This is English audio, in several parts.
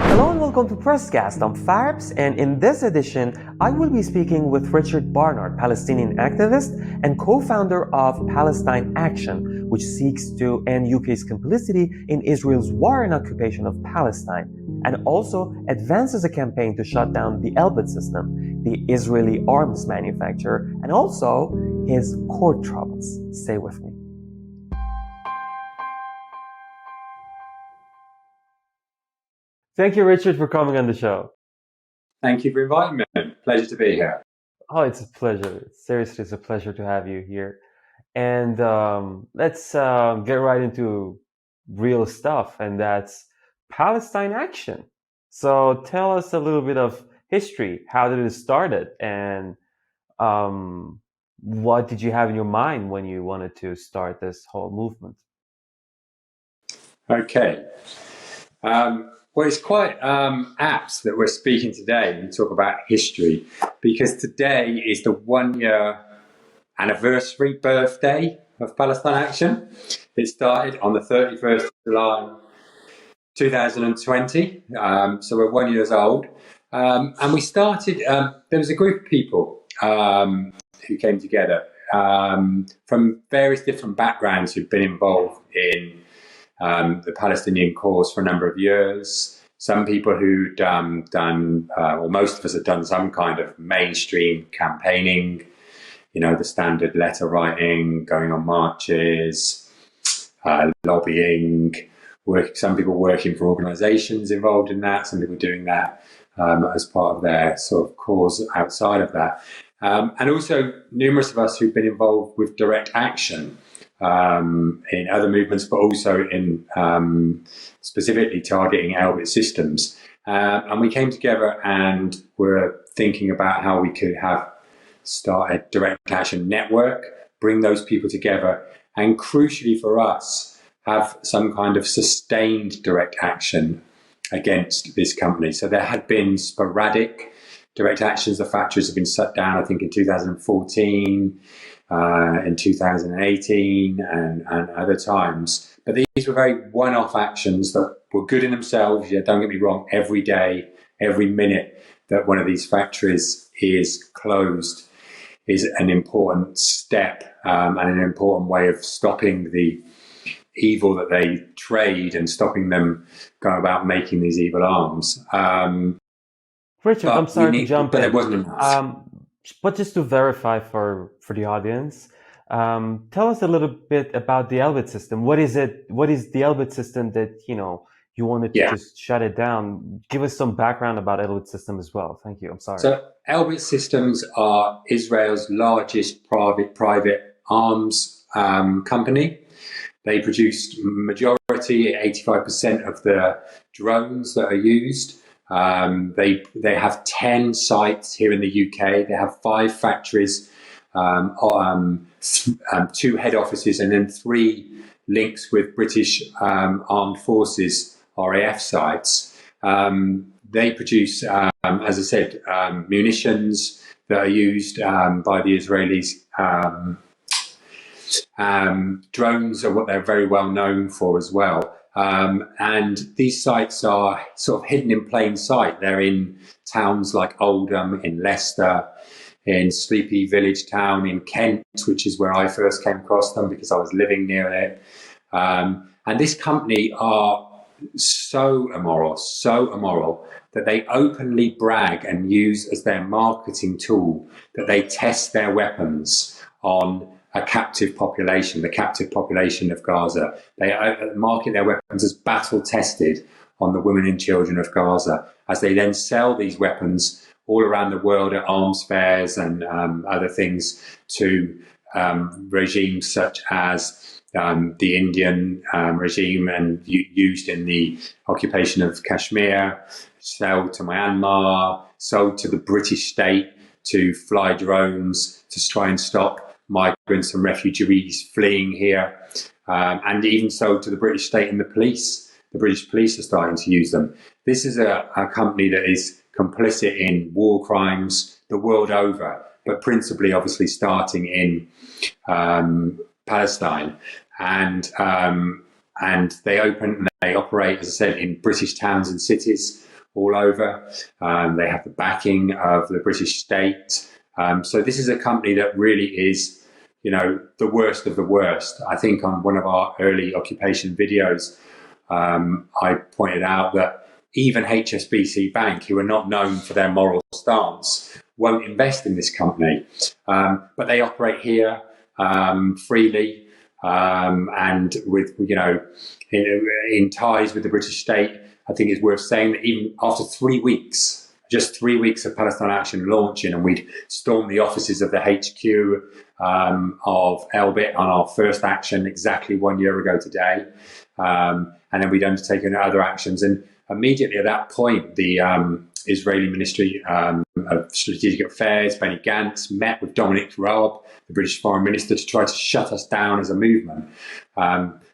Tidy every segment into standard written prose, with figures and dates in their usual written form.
Hello and welcome to Presscast. I'm Farbs, and in this edition, I will be speaking with Richard Barnard, Palestinian activist and co-founder of Palestine Action, which seeks to end UK's complicity in Israel's war and occupation of Palestine, and also advances a campaign to shut down the Elbit System, the Israeli arms manufacturer, and also his court troubles. Stay with me. Thank you, Richard, for coming on the show. Thank you for inviting me. Pleasure to be here. Oh, it's a pleasure. Seriously, it's a pleasure to have you here. And let's get right into real stuff, and that's Palestine Action. So tell us a little bit of history. How did it started, and what did you have in your mind when you wanted to start this whole movement? Okay. Well, it's quite apt that we're speaking today and talk about history, because today is the 1 year anniversary birthday of Palestine Action. It started on the 31st of July 2020, so we're 1 year old. And we started, there was a group of people who came together from various different backgrounds who've been involved in the Palestinian cause for a number of years. Some people who'd done, or most of us had done some kind of mainstream campaigning, you know, the standard letter writing, going on marches, lobbying, some people working for organisations involved in that, some people doing that as part of their sort of cause outside of that. And also numerous of us who've been involved with direct action in other movements, but also in specifically targeting Elbit Systems. And we came together and were thinking about how we could start a direct action network, bring those people together, and crucially for us, have some kind of sustained direct action against this company. So there had been sporadic direct actions. The factories have been shut down, I think, in 2014. In 2018 and other times. But these were very one-off actions that were good in themselves. Yeah, don't get me wrong, every day, every minute that one of these factories is closed is an important step and an important way of stopping the evil that they trade and stopping them go about making these evil arms. Richard, I'm sorry to jump in. But it wasn't enough. But just to verify for the audience, tell us a little bit about the Elbit system. What is it? What is the Elbit system that you wanted to just shut it down? Give us some background about Elbit system as well. Thank you. I'm sorry. So Elbit Systems are Israel's largest private arms company. They produce majority, 85% of the drones that are used. They have 10 sites here in the UK. They have 5 factories, 2 head offices, and then 3 links with British Armed Forces RAF sites. They produce, as I said, munitions that are used by the Israelis. Drones are what they're very well known for as well. And these sites are sort of hidden in plain sight. They're in towns like Oldham, in Leicester, in Sleepy Village Town in Kent, which is where I first came across them because I was living near it. And this company are so immoral that they openly brag and use as their marketing tool that they test their weapons on a captive population, the captive population of Gaza. They market their weapons as battle tested on the women and children of Gaza, as they then sell these weapons all around the world at arms fairs and other things to regimes such as the Indian regime and used in the occupation of Kashmir, sold to Myanmar, sold to the British state to fly drones to try and stop migrants and refugees fleeing here, and even sold to the British state and the police. The British police are starting to use them. This is a company that is complicit in war crimes the world over, but principally, obviously, starting in Palestine. And they operate, as I said, in British towns and cities all over. They have the backing of the British state. So this is a company that really is, the worst of the worst. I think on one of our early occupation videos, I pointed out that even HSBC Bank, who are not known for their moral stance, won't invest in this company. But they operate here freely and with, in ties with the British state. I think it's worth saying that even after 3 weeks, just 3 weeks of Palestine Action launching, and we'd stormed the offices of the HQ of Elbit on our first action exactly 1 year ago today. And then we'd undertaken other actions. And immediately at that point, the Israeli Ministry of Strategic Affairs, Benny Gantz, met with Dominic Raab, the British Foreign Minister, to try to shut us down as a movement.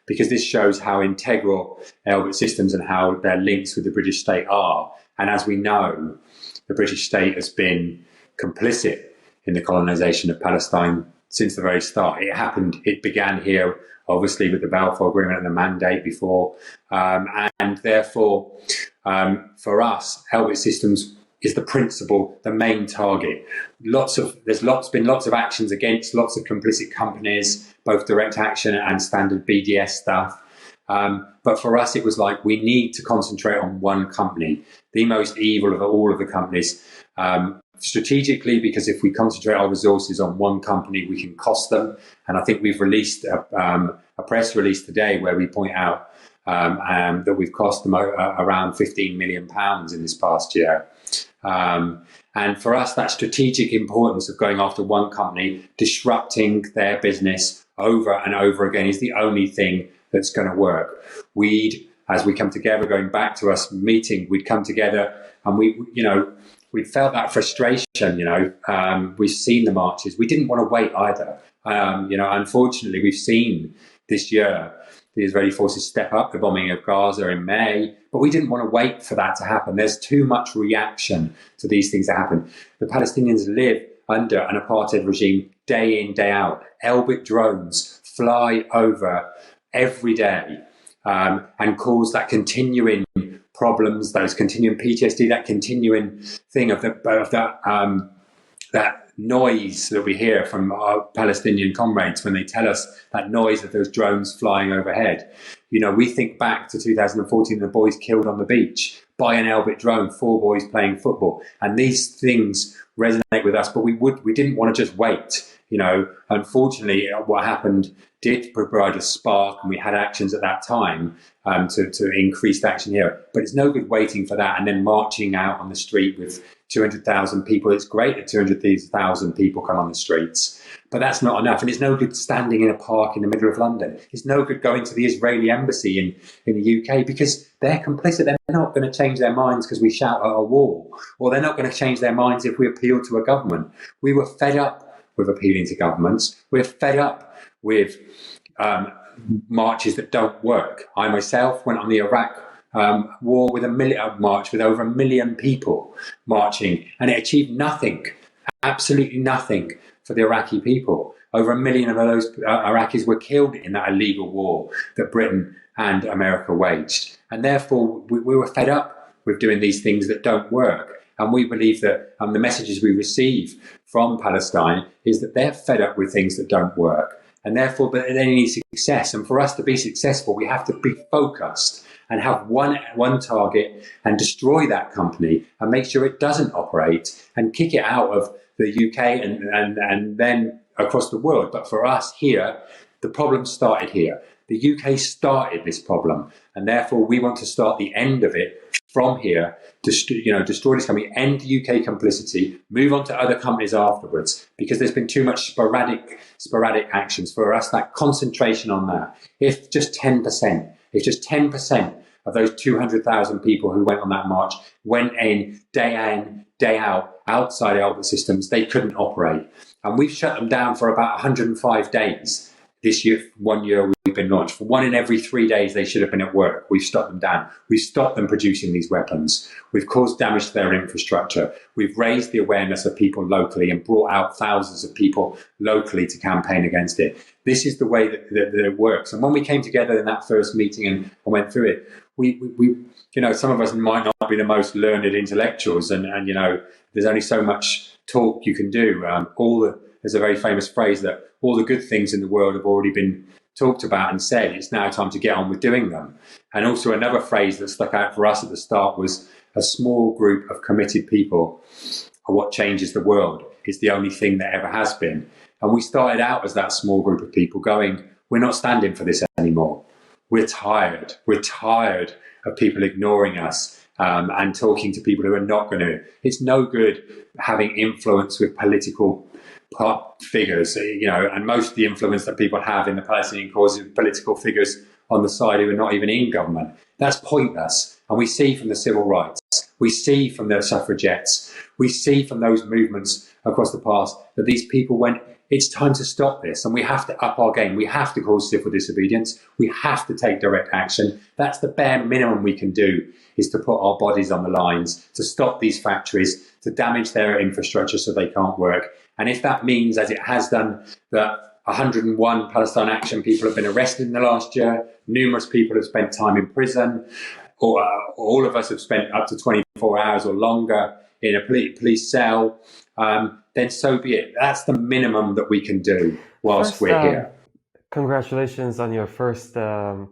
Because this shows how integral Elbit Systems and how their links with the British state are. And as we know, the British state has been complicit in the colonization of Palestine since the very start. It began here, obviously, with the Balfour Agreement and the mandate before. And therefore, for us, Elbit Systems is the principal, the main target. There's been lots of actions against lots of complicit companies, both direct action and standard BDS stuff. But for us, it was like, we need to concentrate on one company, the most evil of all of the companies, strategically, because if we concentrate our resources on one company, we can cost them. And I think we've released a press release today where we point out that we've cost them around £15 million in this past year. And for us, that strategic importance of going after one company, disrupting their business over and over again, is the only thing that's going to work. As we come together, going back to us meeting, we'd come together and we'd felt that frustration, we've seen the marches. We didn't want to wait either. Unfortunately, we've seen this year the Israeli forces step up the bombing of Gaza in May, but we didn't want to wait for that to happen. There's too much reaction to these things that happen. The Palestinians live under an apartheid regime day in, day out. Elbit drones fly over every day and cause that continuing problems, those continuing PTSD, that continuing thing of that noise that we hear from our Palestinian comrades when they tell us that noise of those drones flying overhead. We think back to 2014, the boys killed on the beach by an Elbit drone, 4 boys playing football. And these things resonate with us, but we didn't want to just wait. Unfortunately, what happened did provide a spark, and we had actions at that time to increase action here. But it's no good waiting for that and then marching out on the street with 200,000 people. It's great that 200,000 people come on the streets, but that's not enough. And it's no good standing in a park in the middle of London. It's no good going to the Israeli embassy in the UK, because they're complicit. They're not going to change their minds because we shout at a wall, or they're not going to change their minds if we appeal to a government. We were fed up with appealing to governments. We're fed up with marches that don't work. I myself went on the Iraq war with a march with over 1 million people marching, and it achieved nothing, absolutely nothing for the Iraqi people. Over 1 million of those Iraqis were killed in that illegal war that Britain and America waged. And therefore, we were fed up with doing these things that don't work. And we believe that the messages we receive from Palestine is that they're fed up with things that don't work. And therefore, they need success. And for us to be successful, we have to be focused and have one target and destroy that company and make sure it doesn't operate and kick it out of the UK and then across the world. But for us here, the problem started here. The UK started this problem, and therefore we want to start the end of it from here. Destroy this company, end UK complicity, move on to other companies afterwards, because there's been too much sporadic actions. For us, that concentration on that. If just 10% of those 200,000 people who went on that march went in, day out, outside Elbit Systems, they couldn't operate. And we've shut them down for about 105 days. This year, 1 year we've been launched. For 1 in every 3 days they should have been at work. We've stopped them down. We've stopped them producing these weapons. We've caused damage to their infrastructure. We've raised the awareness of people locally and brought out thousands of people locally to campaign against it. This is the way that it works. And when we came together in that first meeting and went through it, we some of us might not be the most learned intellectuals, and there's only so much talk you can do. There's a very famous phrase that all the good things in the world have already been talked about and said. It's now time to get on with doing them. And also another phrase that stuck out for us at the start was, a small group of committed people are what changes the world. It's the only thing that ever has been. And we started out as that small group of people going, we're not standing for this anymore. We're tired. We're tired of people ignoring us and talking to people who are not going to. It's no good having influence with political figures, and most of the influence that people have in the Palestinian cause is political figures on the side who are not even in government. That's pointless. And we see from the civil rights, we see from the suffragettes, we see from those movements across the past that these people went, it's time to stop this, and we have to up our game. We have to cause civil disobedience. We have to take direct action. That's the bare minimum we can do, is to put our bodies on the lines, to stop these factories, to damage their infrastructure so they can't work. And if that means, as it has done, that 101 Palestine Action people have been arrested in the last year, numerous people have spent time in prison, or all of us have spent up to 24 hours or longer in a police cell, then so be it. That's the minimum that we can do whilst we're here. Congratulations on your first year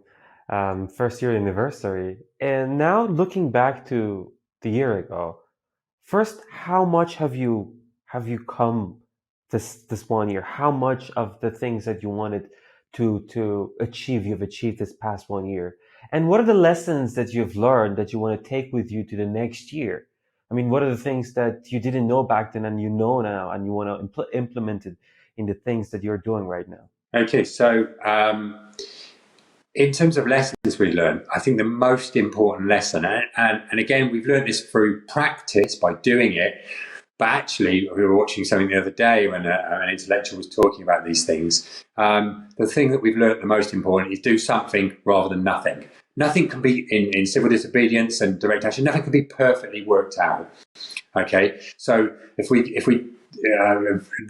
anniversary. And now looking back to the year ago, first, how much have you come this 1 year? How much of the things that you wanted to achieve, you've achieved this past 1 year? And what are the lessons that you've learned that you want to take with you to the next year? I mean, what are the things that you didn't know back then and you know now, and you want to implement it in the things that you're doing right now? Okay, so in terms of lessons we learned, I think the most important lesson, and again, we've learned this through practice by doing it, but actually, we were watching something the other day when an intellectual was talking about these things. The thing that we've learned the most important is do something rather than nothing. Nothing can be, in civil disobedience and direct action, nothing can be perfectly worked out. Okay, so if we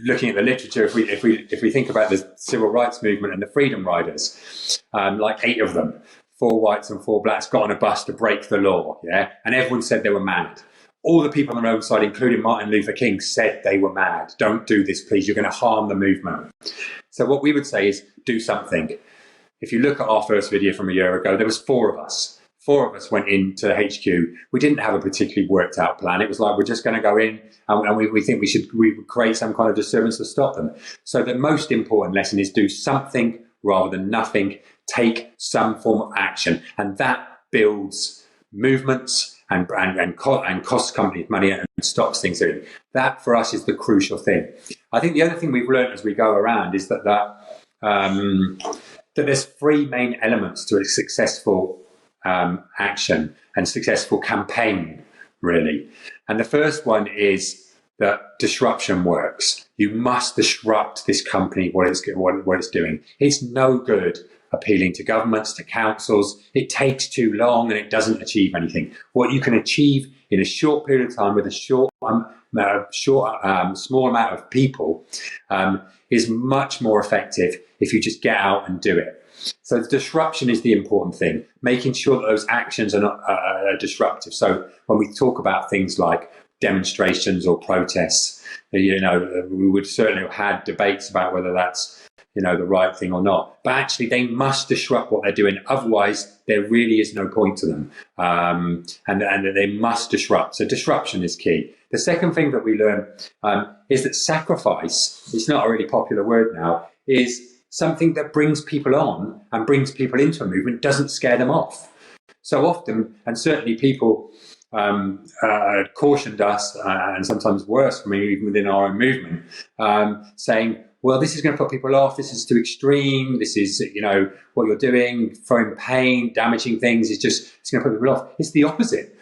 looking at the literature, if we think about the civil rights movement and the freedom riders, like 8 of them, 4 whites and 4 blacks, got on a bus to break the law, and everyone said they were mad. All the people on their own side, including Martin Luther King, said they were mad. Don't do this, please. You're going to harm the movement. So what we would say is do something. If you look at our first video from a year ago, there was 4 of us. 4 of us went into HQ. We didn't have a particularly worked out plan. It was like, we're just going to go in and we think we would create some kind of disturbance to stop them. So the most important lesson is do something rather than nothing. Take some form of action. And that builds movements and costs companies money and stops things doing. That for us is the crucial thing. I think the other thing we've learned as we go around is that there's 3 main elements to a successful action and successful campaign, really. And the first one is that disruption works. You must disrupt this company, what it's doing. It's no good appealing to governments, to councils. It takes too long and it doesn't achieve anything. What you can achieve in a short period of time with a small amount of people is much more effective if you just get out and do it. So the disruption is the important thing, making sure that those actions are not disruptive. So when we talk about things like demonstrations or protests, we would certainly have had debates about whether that's the right thing or not. But actually, they must disrupt what they're doing. Otherwise, there really is no point to them. And they must disrupt. So disruption is key. The second thing that we learn is that sacrifice, it's not a really popular word now, is something that brings people on and brings people into a movement, doesn't scare them off. So often, and certainly people cautioned us, and sometimes worse for me, even within our own movement, saying, well, this is going to put people off, this is too extreme, this is, what you're doing, throwing pain, damaging things, it's going to put people off. It's the opposite.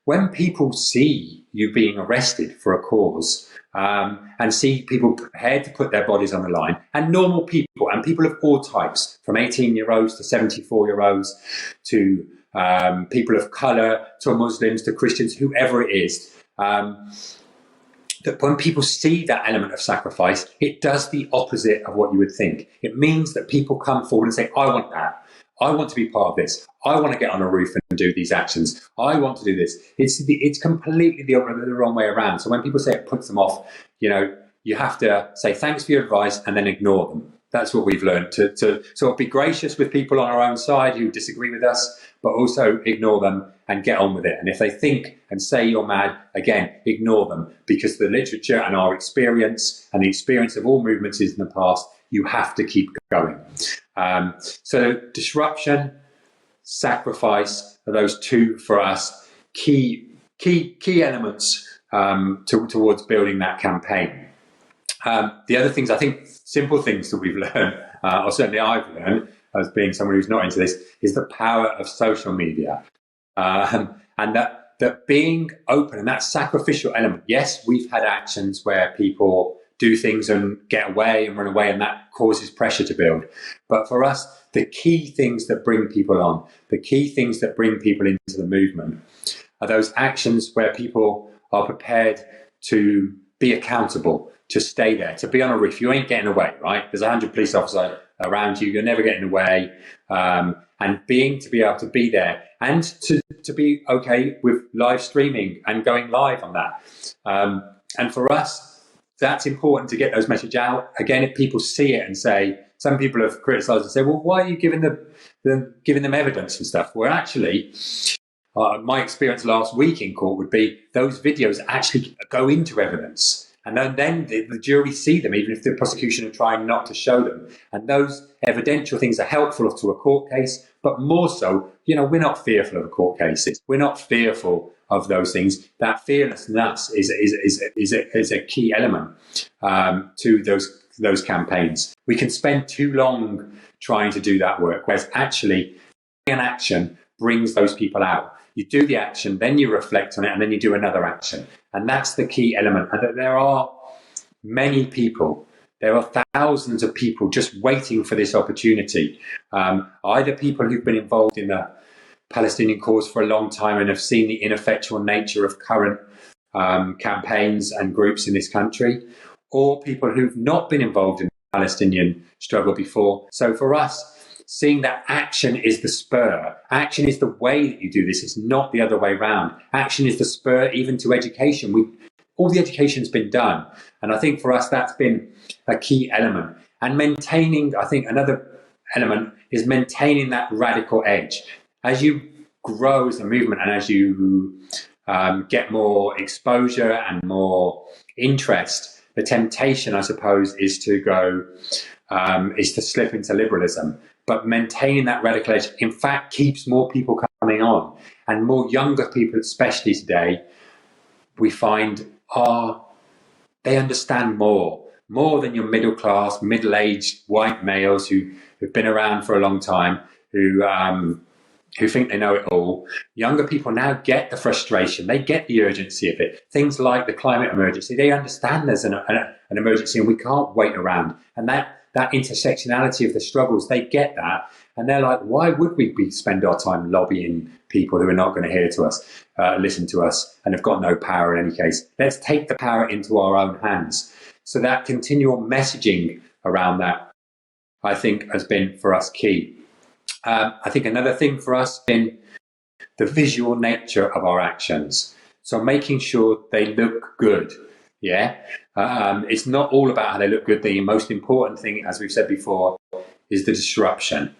When people see you being arrested for a cause, and see people prepared to put their bodies on the line, and normal people, and people of all types, from 18-year-olds to 74-year-olds, to people of colour, to Muslims, to Christians, whoever it is, that when people see that element of sacrifice, it does the opposite of what you would think. It means that people come forward and say, I want that. I want to be part of this. I want to get on a roof do these actions. I want to do this. It's completely the wrong way around. So when people say it puts them off, you have to say thanks for your advice and then ignore them. That's what we've learned, to sort of be gracious with people on our own side who disagree with us, but also ignore them and get on with it. And if they think and say you're mad, again, ignore them, because the literature and our experience and the experience of all movements in the past, you have to keep going. So disruption, sacrifice are those two for us key elements towards building that campaign. The other things, I think, simple things that we've learned, or certainly I've learned as being someone who's not into this, is the power of social media. And that being open and that sacrificial element. Yes, we've had actions where people do things and get away and run away, and that causes pressure to build. But for us, the key things that bring people on, the key things that bring people into the movement are those actions where people are prepared to be accountable, to stay there, to be on a roof. You ain't getting away, right? There's 100 police officers around you. You're never getting away. And to be able to be there and to be okay with live streaming and going live on that. And for us, that's important to get those messages out. Again, if people see it and say, some people have criticised and say, well, why are you giving them evidence and stuff? Well, actually, my experience last week in court would be those videos actually go into evidence. And then the jury see them, even if the prosecution are trying not to show them. And those evidential things are helpful to a court case, but more so, we're not fearful of the court cases. We're not fearful of those things. That fearlessness is a key element to those campaigns. We can spend too long trying to do that work, whereas actually an action brings those people out. You do the action, then you reflect on it, and then you do another action. And that's the key element. And there are many people, there are thousands of people just waiting for this opportunity. Either people who've been involved in the Palestinian cause for a long time and have seen the ineffectual nature of current campaigns and groups in this country, or people who've not been involved in the Palestinian struggle before. So for us, seeing that action is the spur. Action is the way that you do this. It's not the other way around. Action is the spur even to education. All the education's been done. And I think for us, that's been a key element. And maintaining, I think another element is maintaining that radical edge. As you grow as a movement and as you get more exposure and more interest, the temptation, I suppose, is to slip into liberalism. But maintaining that radical edge, in fact, keeps more people coming on. And more younger people, especially today, we find they understand more than your middle class, middle-aged white males who've been around for a long time, who think they know it all. Younger people now get the frustration. They get the urgency of it. Things like the climate emergency, they understand there's an emergency and we can't wait around. And that intersectionality of the struggles, they get that. And they're like, why would we spend our time lobbying people who are not going to hear to us, listen to us, and have got no power in any case? Let's take the power into our own hands. So that continual messaging around that, I think, has been for us key. I think another thing for us has been the visual nature of our actions. So making sure they look good. Yeah. It's not all about how they look good. The most important thing, as we've said before, is the disruption.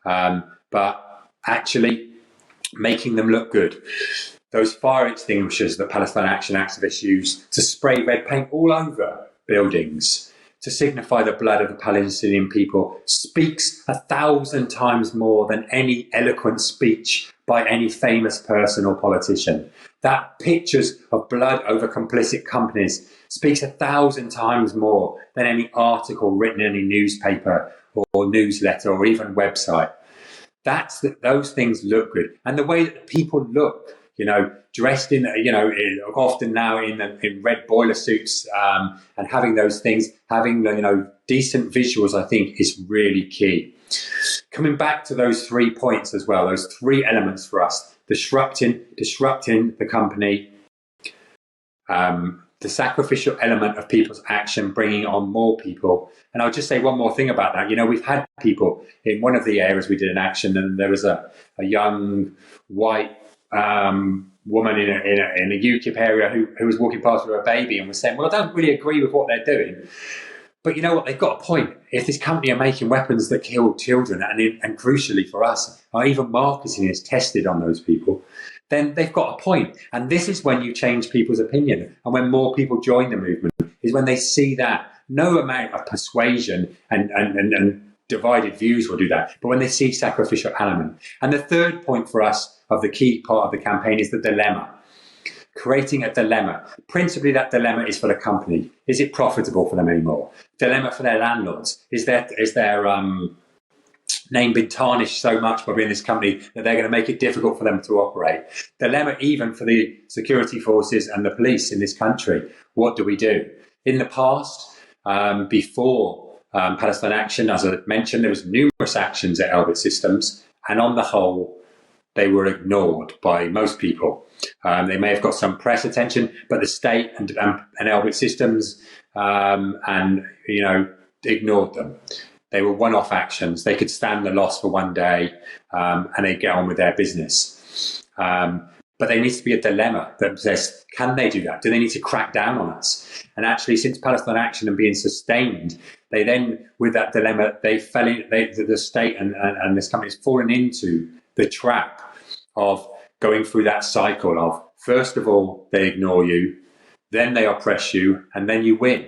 But actually making them look good. Those fire extinguishers that Palestine Action activists use to spray red paint all over buildings to signify the blood of the Palestinian people speaks 1,000 times more than any eloquent speech by any famous person or politician. That pictures of blood over complicit companies speaks 1,000 times more than any article written in any newspaper or newsletter or even website. Those things look good. And the way that the people look, dressed in, often now in red boiler suits, and having those things, having, decent visuals, I think is really key. Coming back to those 3 points as well, those 3 elements for us: disrupting the company, the sacrificial element of people's action, bringing on more people. And I'll just say one more thing about that. You know, we've had people in one of the areas we did an action, and there was a young white woman in a UKIP area who was walking past with her baby and was saying, well, I don't really agree with what they're doing. But you know what? They've got a point. If this company are making weapons that kill children, and crucially for us, or even marketing is tested on those people, then they've got a point. And this is when you change people's opinion. And when more people join the movement, is when they see that. No amount of persuasion and divided views will do that. But when they see sacrificial element. And the third point for us of the key part of the campaign is the dilemma. Creating a dilemma. Principally, that dilemma is for the company. Is it profitable for them anymore? Dilemma for their landlords. Is their name been tarnished so much by being this company that they're going to make it difficult for them to operate? Dilemma even for the security forces and the police in this country. What do we do? In the past, before Palestine Action, as I mentioned, there was numerous actions at Elbit Systems, and on the whole, they were ignored by most people. They may have got some press attention, but the state and Elbit Systems ignored them. They were one-off actions. They could stand the loss for one day and they get on with their business. But there needs to be a dilemma that says, can they do that? Do they need to crack down on us? And actually, since Palestine Action and being sustained, they then, with that dilemma, they fell in. The state and this company has fallen into the trap of going through that cycle of, first of all, they ignore you, then they oppress you, and then you win.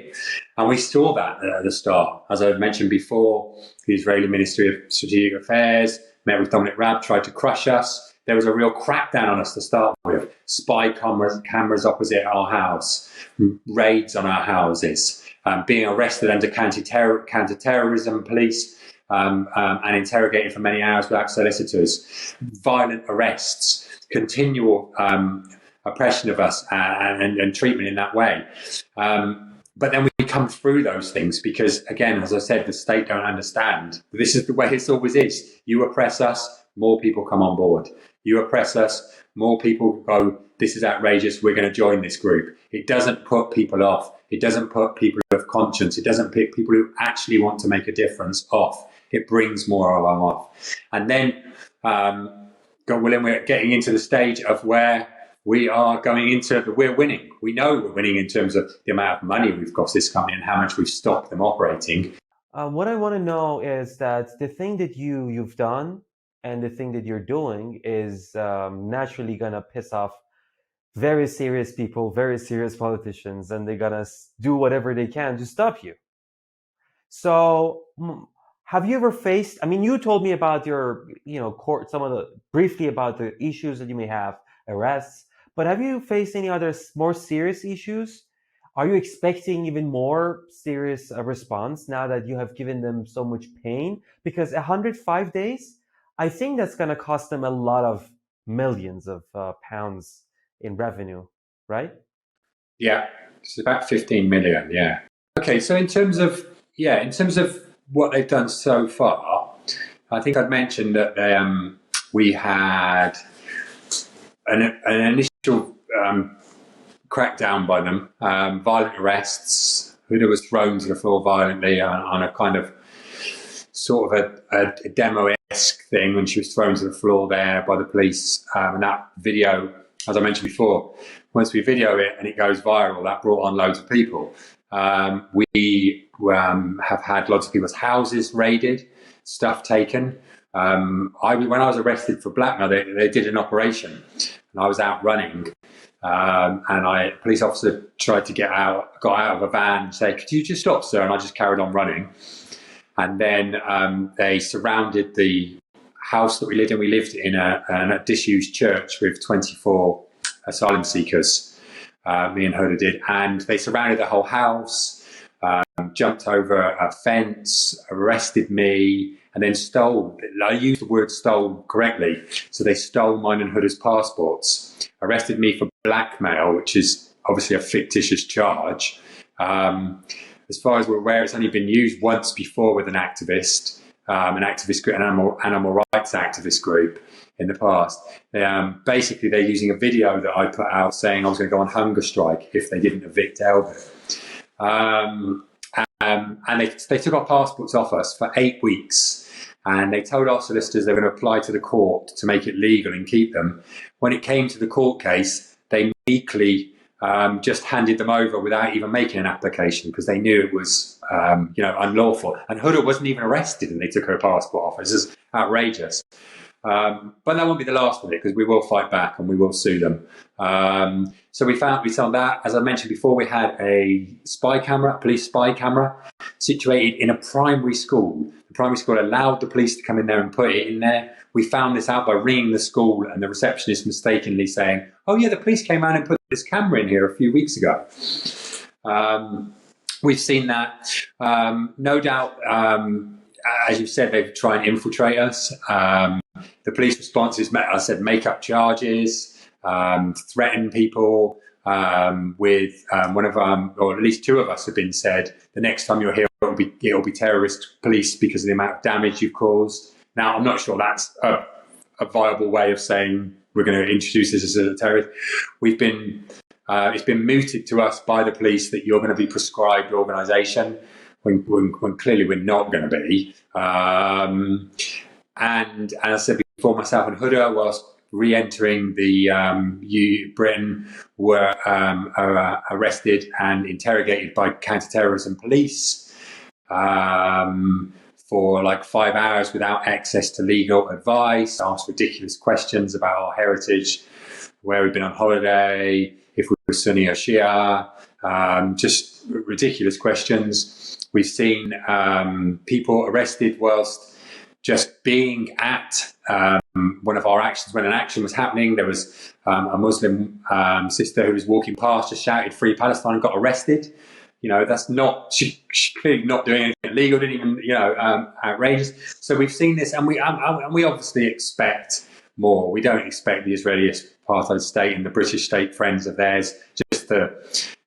And we saw that at the start. As I mentioned before, the Israeli Ministry of Strategic Affairs met with Dominic Raab, tried to crush us. There was a real crackdown on us to start with. Spy cameras opposite our house, raids on our houses, being arrested under counter-terrorism police, and interrogated for many hours without solicitors, violent arrests, continual oppression of us and treatment in that way. But then we come through those things because, again, as I said, the state don't understand. This is the way it always is. You oppress us, more people come on board. You oppress us, more people go, this is outrageous, we're going to join this group. It doesn't put people off. It doesn't put people of conscience. It doesn't put people who actually want to make a difference off. It brings more of them off. And then we're getting into the stage of where we are going into we're winning. We know we're winning in terms of the amount of money we've cost this company and how much we've stopped them operating. What I want to know is that the thing that you've done and the thing that you're doing is naturally going to piss off very serious people, very serious politicians, and they're going to do whatever they can to stop you. So have you ever faced, I mean, you told me about your, court, briefly about the issues that you may have, arrests, but have you faced any other more serious issues? Are you expecting even more serious response now that you have given them so much pain? Because 105 days, I think that's going to cost them a lot of millions of pounds in revenue, right? Yeah, it's about 15 million, yeah. Okay, so in terms of what they've done so far, I think I'd mentioned that we had an initial crackdown by them, violent arrests. Huda was thrown to the floor violently on a kind of sort of a demo-esque thing when she was thrown to the floor there by the police. And that video, as I mentioned before, once we video it and it goes viral, that brought on loads of people. We have had lots of people's houses raided, stuff taken. When I was arrested for blackmail, they did an operation and I was out running. And a police officer got out of a van and said, "Could you just stop, sir?" And I just carried on running. And then they surrounded the house that we lived in. We lived in a disused church with 24 asylum seekers, me and Huda did. And they surrounded the whole house, jumped over a fence, arrested me, and then stole. I used the word stole correctly. So they stole mine and Huda's passports, arrested me for blackmail, which is obviously a fictitious charge. As far as we're aware, it's only been used once before with an activist. an activist group, an animal rights activist group in the past. Basically, they're using a video that I put out saying I was going to go on hunger strike if they didn't evict Elbit. And they took our passports off us for 8 weeks. And they told our solicitors they were going to apply to the court to make it legal and keep them. When it came to the court case, they meekly just handed them over without even making an application because they knew it was unlawful. And Huda wasn't even arrested and they took her passport off. It's just outrageous. But that won't be the last of it because we will fight back and we will sue them. So we saw that. As I mentioned before, we had a police spy camera situated in a primary school. The primary school allowed the police to come in there and put it in there. We found this out by ringing the school and the receptionist mistakenly saying, "Oh yeah, the police came out and put this camera in here a few weeks ago." We've seen that. No doubt, as you said, they've tried and infiltrate us. The police response is, I said, make up charges, threaten people with one of or at least two of us have been said, the next time you're here, it'll be terrorist police because of the amount of damage you've caused. Now, I'm not sure that's a viable way of saying we're going to introduce this as a terrorist. It's been mooted to us by the police that you're going to be prescribed organisation when clearly we're not going to be. And as I said before, myself and Huda, whilst re-entering the Britain, were arrested and interrogated by counter-terrorism police for like 5 hours without access to legal advice, asked ridiculous questions about our heritage, where we've been on holiday, if we were Sunni or Shia, just ridiculous questions. We've seen people arrested whilst just being at one of our actions. When an action was happening, there was a Muslim sister who was walking past, just shouted "Free Palestine" and got arrested. You know, that's not, she's clearly not doing anything illegal, didn't even, outrageous. So we've seen this, and we obviously expect more. We don't expect the Israeli apartheid state and the British state friends of theirs just to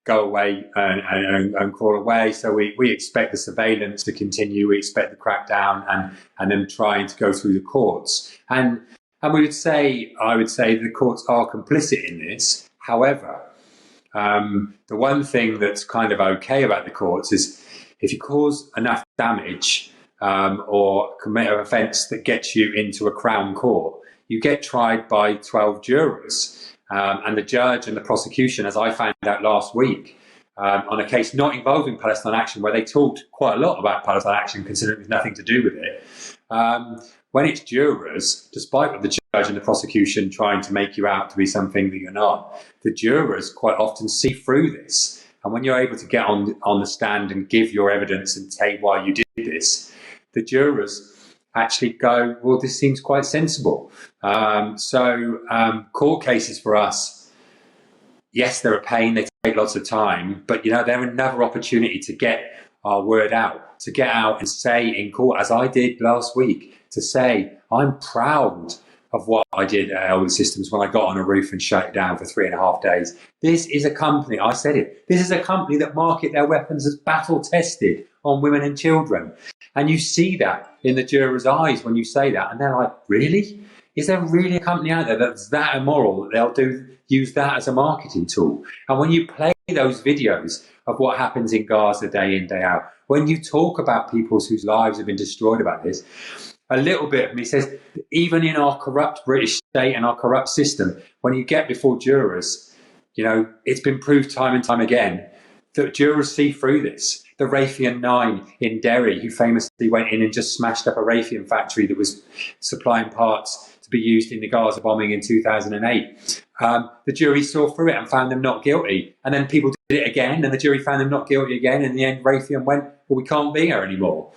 go away and crawl away. So we expect the surveillance to continue. We expect the crackdown and them trying to go through the courts. And I would say the courts are complicit in this. However, the one thing that's kind of okay about the courts is if you cause enough damage or commit an offence that gets you into a Crown Court, you get tried by 12 jurors. And the judge and the prosecution, as I found out last week, on a case not involving Palestine Action, where they talked quite a lot about Palestine Action, considering there's nothing to do with it. When it's jurors, despite what the judge and the prosecution trying to make you out to be something that you're not, the jurors quite often see through this. And when you're able to get on the stand and give your evidence and say why you did this, the jurors actually go, well, this seems quite sensible. So court cases for us, yes, they're a pain, they take lots of time, but they're another opportunity to get our word out, to get out and say in court, as I did last week, to say, I'm proud of what I did at Elbit Systems when I got on a roof and shut it down for 3.5 days. This is a company, I said it, this is a company that market their weapons as battle tested on women and children. And you see that in the jurors' eyes when you say that, and they're like, really? Is there really a company out there that's that immoral that they'll use that as a marketing tool? And when you play those videos of what happens in Gaza day in, day out, when you talk about people whose lives have been destroyed about this, a little bit of me says, even in our corrupt British state and our corrupt system, when you get before jurors, it's been proved time and time again that jurors see through this. The Raytheon 9 in Derry, who famously went in and just smashed up a Raytheon factory that was supplying parts to be used in the Gaza bombing in 2008. The jury saw through it and found them not guilty. And then people did it again, and the jury found them not guilty again. And in the end, Raytheon went, well, we can't be here anymore.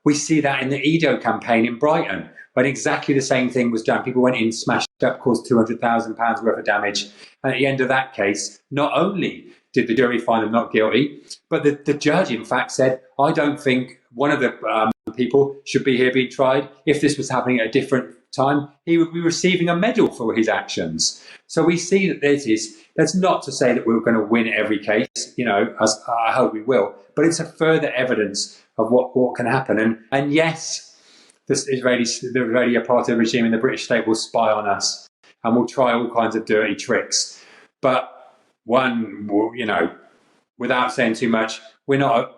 We see that in the Edo campaign in Brighton, when exactly the same thing was done. People went in, smashed up, caused £200,000 worth of damage. And at the end of that case, not only did the jury find them not guilty, but the judge, in fact, said, I don't think one of the people should be here being tried. If this was happening at a different time, he would be receiving a medal for his actions. So we see that that's not to say that we're going to win every case, as I hope we will, but it's a further evidence of what can happen. And yes, the Israeli apartheid regime and the British state will spy on us and will try all kinds of dirty tricks. But one, you know, without saying too much, we're not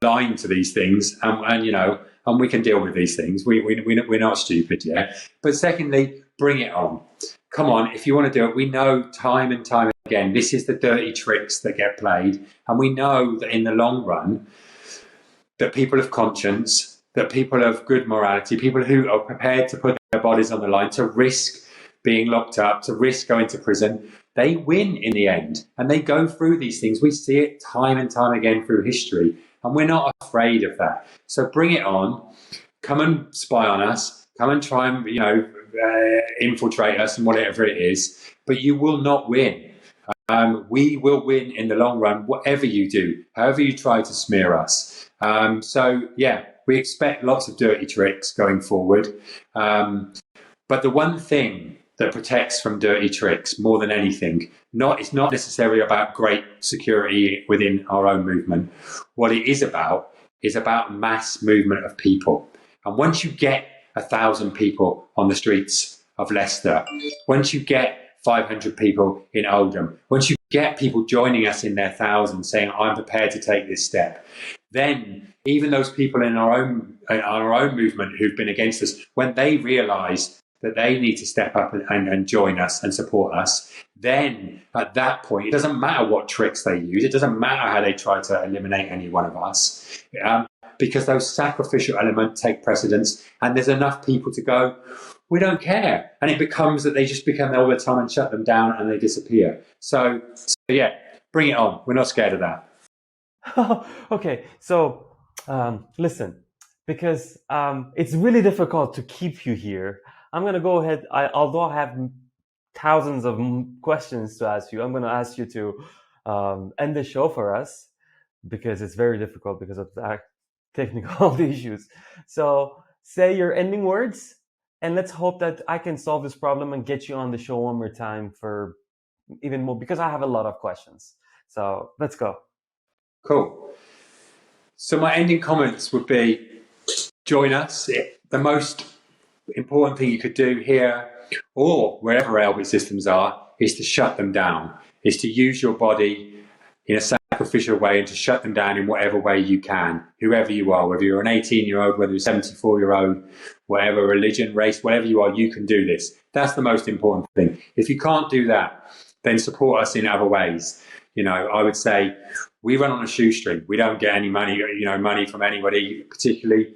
blind to these things, and you know, and we can deal with these things. We're not stupid, yeah. But secondly, bring it on. Come on, if you want to do it, we know time and time again, this is the dirty tricks that get played, and we know that in the long run, that people of conscience, that people of good morality, people who are prepared to put their bodies on the line, to risk being locked up, to risk going to prison, they win in the end. And they go through these things. We see it time and time again through history, and we're not afraid of that. So bring it on. Come and spy on us. Come and try and, you know, infiltrate us and whatever it is. But you will not win. We will win in the long run, whatever you do, however you try to smear us. So, yeah, we expect lots of dirty tricks going forward. But the one thing that protects from dirty tricks more than anything, it's not necessarily about great security within our own movement. What it is about mass movement of people. And once you get 1,000 people on the streets of Leicester, once you get 500 people in Oldham, once you get people joining us in their thousands saying, I'm prepared to take this step, then even those people in our own movement who've been against us, when they realise that they need to step up and join us and support us, then at that point, it doesn't matter what tricks they use, it doesn't matter how they try to eliminate any one of us, because those sacrificial elements take precedence, and there's enough people to go, we don't care. And it becomes that they just become there all the time and shut them down and they disappear. So yeah, bring it on. We're not scared of that. Okay, so listen, because it's really difficult to keep you here, I'm going to go ahead. Although I have thousands of questions to ask you, I'm going to ask you to end the show for us, because it's very difficult because of the technical issues. So say your ending words, and let's hope that I can solve this problem and get you on the show one more time for even more, because I have a lot of questions. So let's go. Cool. So my ending comments would be, join us. The most important thing you could do here or wherever Elbit Systems are is to shut them down, is to use your body in a sacrificial way and to shut them down in whatever way you can, whoever you are, whether you're an 18-year-old, whether you're a 74-year-old, whatever religion, race, whatever you are, you can do this. That's the most important thing. If you can't do that, then support us in other ways. You know, I would say we run on a shoestring. We don't get any money, money from anybody particularly.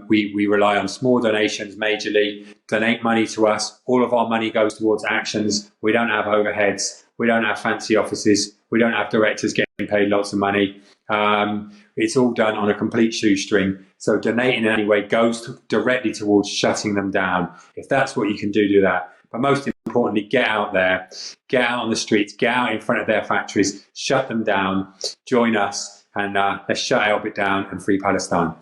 We rely on small donations majorly. Donate money to us. All of our money goes towards actions. We don't have overheads. We don't have fancy offices. We don't have directors getting paid lots of money. It's all done on a complete shoestring. So donating in any way goes directly towards shutting them down. If that's what you can do, do that. But most importantly, get out there, get out on the streets, get out in front of their factories, shut them down, join us, and let's shut Elbit down and free Palestine.